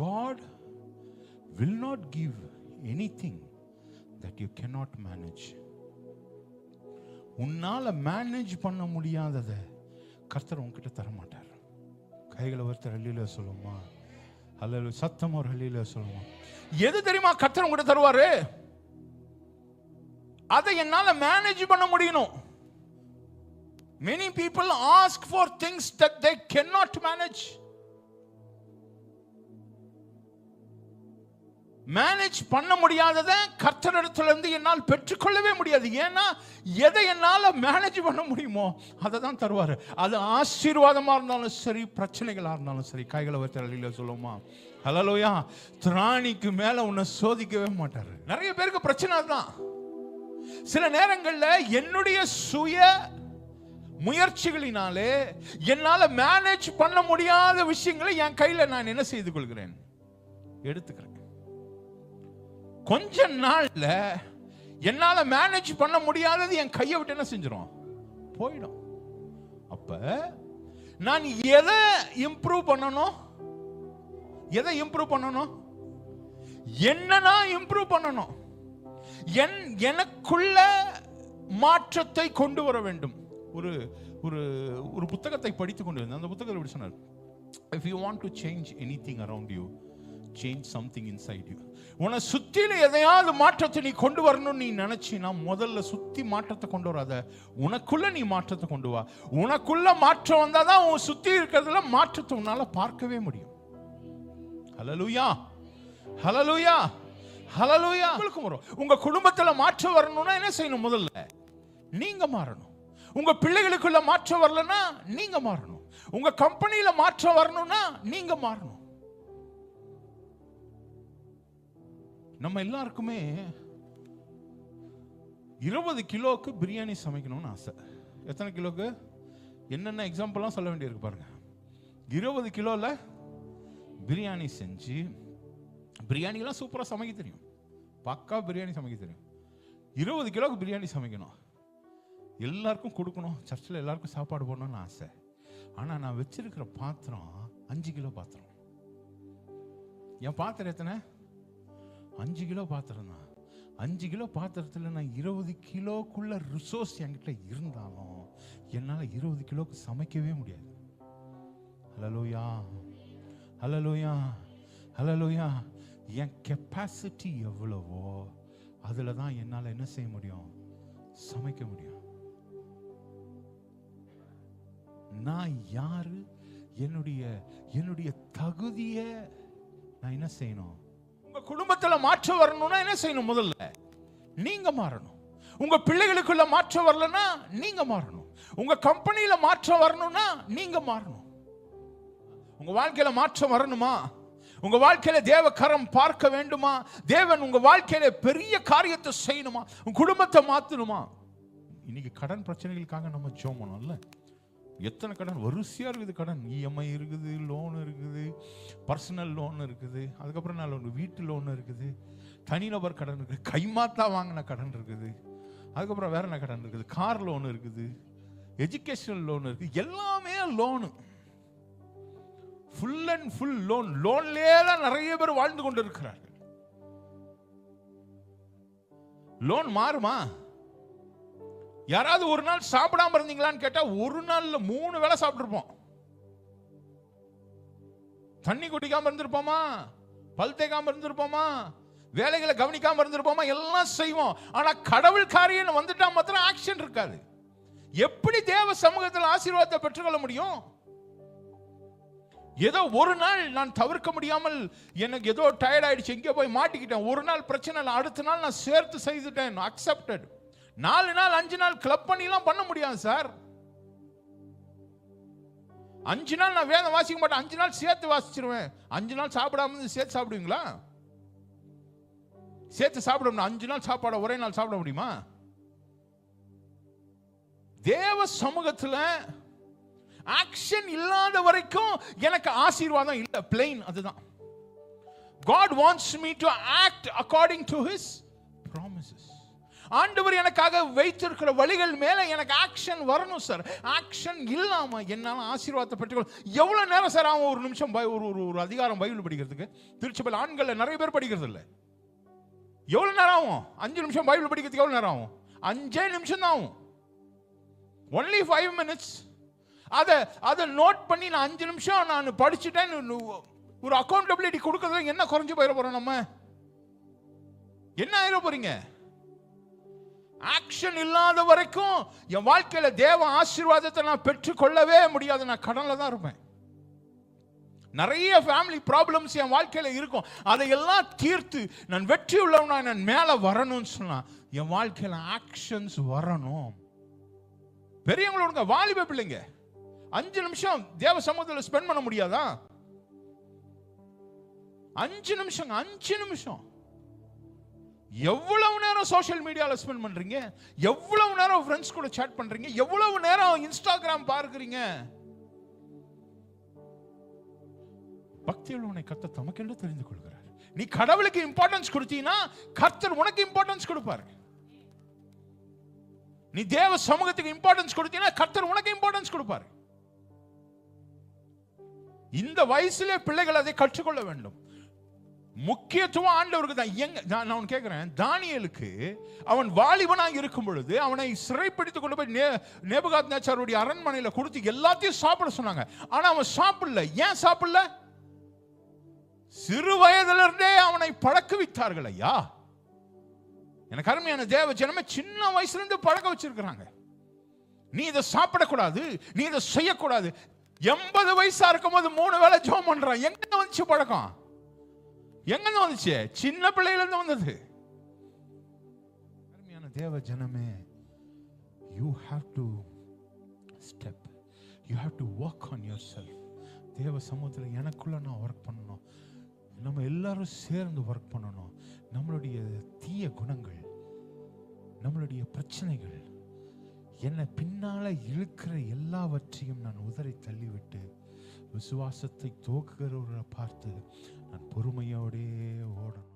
God will not give anything that you cannot manage. உன்னால manage பண்ண முடியாதத கர்த்தர் உன்கிட்ட தர மாட்டார். கைகளை ஒருத்தர் ஹல்லேலூயா சொல்லுமா? ஹல்லேலூயா சத்தமா ஒரு ஹல்லேலூயா சொல்லுமா? எது தெரியுமா கர்த்தர் உன்கிட்ட தருவாரு? அதை என்னால மேனேஜ் பண்ண முடியணும். Many people ask for things that they cannot manage. Manage பண்ண முடியாதத கர்த்தரிடத்துல இருந்து என்னால் பெற்றுக்கொள்ளவே முடியாது. ஏன்னா எதை என்னால மேனேஜ் பண்ண முடியுமோ அதை தான் தருவாரு. அது ஆசீர்வாதமா இருந்தாலும் சரி, பிரச்சனைகளா இருந்தாலும் சரி. கைகளை வைத்து ஹல்லேலூயா சொல்லுமா? ஹல்லேலூயா. திராணிக்கு மேல உன்னை சோதிக்கவே மாட்டாரு. நிறைய பேருக்கு பிரச்சனை தான். சில நேரங்கள்ல என்னுடைய சுய முயற்சிகளினாலே என்னால மேனேஜ் பண்ண முடியாத விஷயங்களை என் கையில நான் என்ன செய்து கொள்கிறேன்? எடுத்துக்கிறேன். கொஞ்ச நாள்ல என்னால மேனேஜ் பண்ண முடியாதது என் கையை விட்டு என்ன செஞ்சிடும்? போயிடும். அப்ப நான் எதை இம்ப்ரூவ் பண்ணணும்? எதை இம்ப்ரூவ் பண்ணணும்? என்னன்னா இம்ப்ரூவ் பண்ணணும். எனக்குள்ள மாற்றத்தை கொண்டு வர வேண்டும். ஒரு ஒரு ஒரு புத்தகத்தை படித்துக் கொண்டு வந்தேன். அந்த புத்தகத்தில் இப்படி சொன்னார், if you want to change anything around you, change something inside you. உன்னை சுத்தில எதையாவது மாற்றத்தை நீ கொண்டு வரணும்னு நீ நினைச்சினா முதல்ல சுத்தி மாற்றத்தை கொண்டு வராத, உனக்குள்ள நீ மாற்றத்தை கொண்டு வா. உனக்குள்ள மாற்றம் வந்தாதான் உன் சுத்தி இருக்கிறதுல மாற்றத்தை உன்னால பார்க்கவே முடியும். ஹல்லேலூயா, ஹல்லேலூயா, ஹல்லேலூயா. உங்க குடும்பத்துல மாற்றம் வரணும்னா என்ன செய்யணும்? முதல்ல நீங்க மாறணும். உங்க பிள்ளைகளுக்குள்ள மாற்றம் வரலன்னா நீங்க மாறணும். உங்க கம்பெனியில மாற்றம் வரணும்னா நீங்க மாறணும். நம்ம எல்லாருக்குமே 20 கிலோக்கு பிரியாணி சமைக்கணும்னு ஆசை. எத்தனை கிலோக்கு? என்னென்ன எக்ஸாம்பிள்லாம் சொல்ல வேண்டியிருக்கு பாருங்க. 20 கிலோல பிரியாணி செஞ்சு, பிரியாணிலாம் சூப்பராக சமைக்க தெரியும், பக்கா பிரியாணி சமைக்க தெரியும். 20 கிலோக்கு பிரியாணி சமைக்கணும், எல்லாருக்கும் கொடுக்கணும், சர்ச்சில் எல்லாருக்கும் சாப்பாடு போடணும்னு ஆசை. ஆனால் நான் வச்சிருக்கிற பாத்திரம் 5 கிலோ பாத்திரம். என் பாத்திரம் எத்தனை? 5 கிலோ பாத்திரம் தான். 5 கிலோ பாத்திரத்தில் நான் 20 கிலோக்குள்ள ரிசோர்ஸ் என்கிட்ட இருந்தாலும் என்னால் 20 கிலோக்கு சமைக்கவே முடியாது. ஹல்லேலூயா, ஹல்லேலூயா, ஹல்லேலூயா. என் கெப்பாசிட்டி எவ்வளவோ அதில் தான் என்னால் என்ன செய்ய முடியும்? சமைக்க முடியும். நான் யாரு? என்னுடைய தகுதியை நான் என்ன செய்யணும்? உங்க குடும்பத்துல மாற்றம் வரணும்னா என்ன செய்யணும்? முதல்ல நீங்க மாறணும். உங்க பிள்ளைகளுக்குள்ள மாற்றம் வரலன்னா நீங்க மாறணும். உங்க கம்பெனியில மாற்றம் வரணும்னா நீங்க மாறணும். உங்க வாழ்க்கையில மாற்றம் வரணுமா? உங்க வாழ்க்கையில தேவ கரம் பார்க்க வேண்டுமா? தேவன் உங்க வாழ்க்கையில பெரிய காரியத்தை செய்யணுமா? உங்க குடும்பத்தை மாத்தணுமா? இன்னைக்கு கடன் பிரச்சனைகளுக்காக நம்ம ஜெபம் பண்ணோம்ல. எத்தனை கடன் வரிசையா இருக்குது. கடன் இஎம்ஐ இருக்குது, லோன் இருக்குது, பர்சனல் லோன் இருக்குது, அதுக்கப்புறம் நான் வீட்டு லோன் இருக்குது, தனிநபர் கடன் இருக்குது, கைமாத்தா வாங்கின கடன் இருக்குது, அதுக்கப்புறம் வேற என்ன கடன் இருக்குது, கார் லோன் இருக்குது, எஜுகேஷனல் லோன் இருக்குது. எல்லாமே loan, full and full loan. லோன்லேயே தான் நிறைய பேர் வாழ்ந்து கொண்டு இருக்கிறார்கள். லோன் மாறுமா? யாராவது ஒரு நாள் சாப்பிடாம இருந்தீங்களான்னு கேட்டா ஒரு நாள்ல 3 வேளை சாப்பிட்டுருப்போம். தண்ணி குடிக்காம இருந்திருப்போமா? பல் தேய்க்காம இருந்திருப்போமா? வேலைகளை கவனிக்காம இருந்திருப்போமா? எல்லாம் செய்வோம். ஆனா கடவுள் காரியம் வந்துட்டா மாத்திரம் ஆக்ஷன் இருக்காது. எப்படி தேவ சமூகத்தில் ஆசீர்வாதத்தை பெற்றுக்கொள்ள முடியும்? ஏதோ ஒரு நாள் நான் தவிர்க்க முடியாமல் எனக்கு ஏதோ டயர்ட் ஆயிடுச்சு, எங்கேயோ போய் மாட்டிக்கிட்டேன், ஒரு நாள் பிரச்சனை இல்லை, அடுத்த நாள் நான் சேர்த்து செய்துட்டேன், அக்செப்டட். 4 நாள் 5 நாள் கிளப் பண்ணிலாம் பண்ண முடியாது சார். 5 நாள் நான் வேதம் வாசிக்க மாட்டேன், 5 நாள் சேர்த்து வாசிச்சிருவேன். 5 நாள் சாப்பிடாம சேர்த்து சாப்பிடுவீங்களா? சேர்த்து சாப்பிடணும். 5 நாள் சாப்பாடு ஒரே நாள் சாப்பிட முடியுமா? தேவ சமூகத்தில் ஆக்ஷன் இல்லாத வரைக்கும் எனக்கு ஆசீர்வாதம் இல்லை. பிளெயின் அதுதான். God wants me to act according to his promises. ஆண்டவர் எனக்காக வைத்திருக்கிற வழிகள் மேல எனக்கு ஆக்ஷன் வரணும் சார். ஆக்ஷன் இல்லாம என்னால ஆசீர்வாதத்தை பெற்றுக்கொள்ள எவ்வளவு நேரம் சார் ஆகும்? ஒரு நிமிஷம் ஒரு அதிகாரம் பைபிள் படிக்கிறதுக்கு திருச்சபையில் ஆண்கள் நிறைய பேர் படிக்கிறது இல்லை. எவ்வளவு நேரம் ஆகும்? 5 நிமிஷம் பைபிள் படிக்கிறதுக்கு எவ்வளவு நேரம் ஆகும்? 5 நிமிஷம் தான் ஆகும். only 5 minutes. அதை நோட் பண்ணி நான் 5 நிமிஷம் நான் படிச்சுட்டேன். ஒரு அக்கௌண்டபிலிட்டி கொடுக்கறது என்ன குறைஞ்சு போயிட போறோம்? நம்ம என்ன ஆயிட போறீங்க? ஆக்ஷன் இல்லாத வரைக்கும் என் வாழ்க்கையில தேவ ஆசீர்வாதத்தை நான் பெற்றுக்கொள்ளவே முடியாது. நான் கடன்ல தான் இருப்பேன். நிறைய ஃபேமிலி ப்ராப்ளம்ஸ் என் வாழ்க்கையில இருக்கும். அதையெல்லாம் தீர்த்து நான் வெற்றி உள்ளவனா நான் மேல வரணும்னு சொன்னா என் வாழ்க்கையில ஆக்ஷன்ஸ் வரணும். பெரியவங்களோட வாலிப பிள்ளைங்க 5 நிமிஷம் தேவ சமூகத்தில் ஸ்பெண்ட் பண்ண முடியாதா? 5 நிமிஷம். எவ்வளவு நேரம் சோஷியல் மீடியால ஸ்பெண்ட் பண்றீங்க? எவ்வளவு நேரம் ஃப்ரெண்ட்ஸ் கூட சாட் பண்றீங்க? எவ்வளவு நேரம் இன்ஸ்டாகிராம் பார்க்கறீங்க? பக்தியுள்ளவனை கர்த்தர் தமக்கென்று தெரிந்து கொள்கிறார். நீ கடவுளுக்கு இம்பார்ட்டன்ஸ் கொடுத்தீனா கர்த்தர் உனக்கு இம்பார்ட்டன்ஸ் கொடுப்பார். நீ தேவ சமூகத்துக்கு இம்பார்ட்டன்ஸ் கொடுத்தீனா கர்த்தர் உனக்கு இம்பார்ட்டன்ஸ் கொடுப்பார். இந்த வயசுல பிள்ளைகள் அதை கற்றுக்கொள்ள வேண்டும். முக்கியத்துவம் ஆண்டவருக்கு தான். நான் கேட்கிறேன், தானியேலுக்கு அவன் வாலிபனாக இருக்கும் பொழுது அவனை சிறைப்பிடித்துக் கொண்டு போய் நேபுகாத்நேச்சாருடைய அரண்மனையில கொடுத்து எல்லாத்தையும் சாப்பிட சொன்னாங்க. ஆனா அவன் சாப்பிடல. ஏன் சாப்பிடல? சிறு வயதிலிருந்தே அவனை பழக்குவித்தார்கள். ஐயா, எனக்கு அருமையான தேவ ஜனமே, சின்ன வயசுல இருந்து பழக்க வச்சிருக்கிறாங்க. நீ இதை சாப்பிடக்கூடாது, நீ இதை செய்யக்கூடாது. 80 வயசா இருக்கும் போது 3 வேளை ஜெபம் பண்றான். எங்க வந்துச்சு பழக்கம்? எங்க வந்துச்சு? சின்ன பிள்ளையில இருந்து வந்தது. அருமையான தேவ ஜனமே, you have to step, you have to work on yourself. தேவ சமூகத்தில் எனக்குள்ள நான் ஒர்க் பண்ணணும். நம்ம எல்லாரும் சேர்ந்து ஒர்க் பண்ணணும். நம்மளுடைய தீய குணங்கள், நம்மளுடைய பிரச்சனைகள், என்னை பின்னால இழுக்கிற எல்லாவற்றையும் நான் உதறி தள்ளிவிட்டு விசுவாசத்தை தோக்குகிறவரை பார்த்து நான் பொறுமையோடே ஓடணும்.